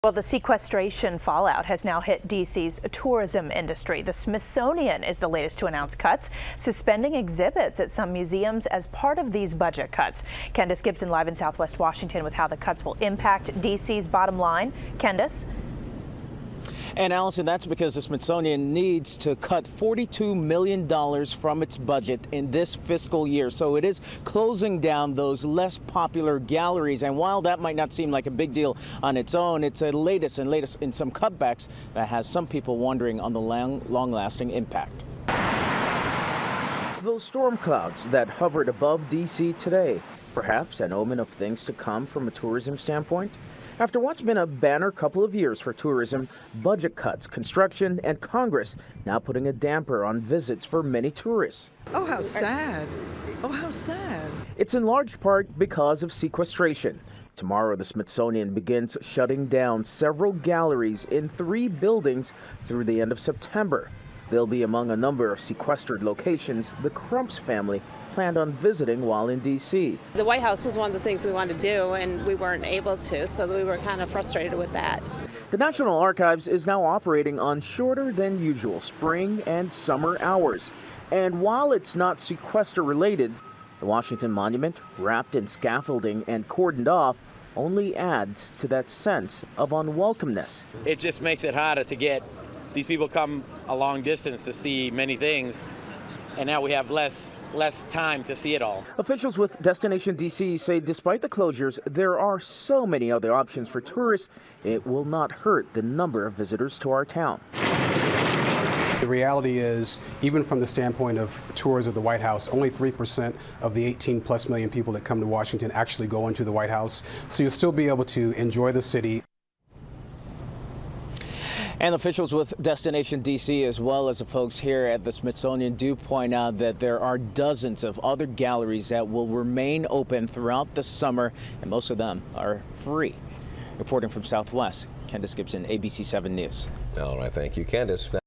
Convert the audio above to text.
Well, the sequestration fallout has now hit D.C.'s tourism industry. The Smithsonian is the latest to announce cuts, suspending exhibits at some museums as part of these budget cuts. Candace Gibson live in Southwest Washington with how the cuts will impact D.C.'s bottom line. Candace? And Allison, that's because the Smithsonian needs to cut $42 million from its budget in this fiscal year. So it is closing down those less popular galleries. And while that might not seem like a big deal on its own, it's a latest in some cutbacks that has some people wondering on the long-lasting impact. Those storm clouds that hovered above D.C. today, perhaps an omen of things to come from a tourism standpoint? After what's been a banner couple of years for tourism, budget cuts, construction, and Congress now putting a damper on visits for many tourists. Oh, how sad. Oh, how sad. It's in large part because of sequestration. Tomorrow, the Smithsonian begins shutting down several galleries in 3 buildings through the end of September. They'll be among a number of sequestered locations the Crumps family planned on visiting while in D.C. The White House was one of the things we wanted to do, and we weren't able to, so we were kind of frustrated with that. The National Archives is now operating on shorter than usual spring and summer hours. And while it's not sequester related, the Washington Monument, wrapped in scaffolding and cordoned off, only adds to that sense of unwelcomeness. It just makes it harder to get these people come a long distance to see many things, and now we have less time to see it all. Officials with Destination DC say despite the closures, there are so many other options for tourists, it will not hurt the number of visitors to our town. The reality is, even from the standpoint of tours of the White House, only 3% of the 18+ million people that come to Washington actually go into the White House. So you'll still be able to enjoy the city. And officials with Destination DC, as well as the folks here at the Smithsonian, do point out that there are dozens of other galleries that will remain open throughout the summer, and most of them are free. Reporting from Southwest, Candace Gibson, ABC 7 News. All right, thank you, Candace.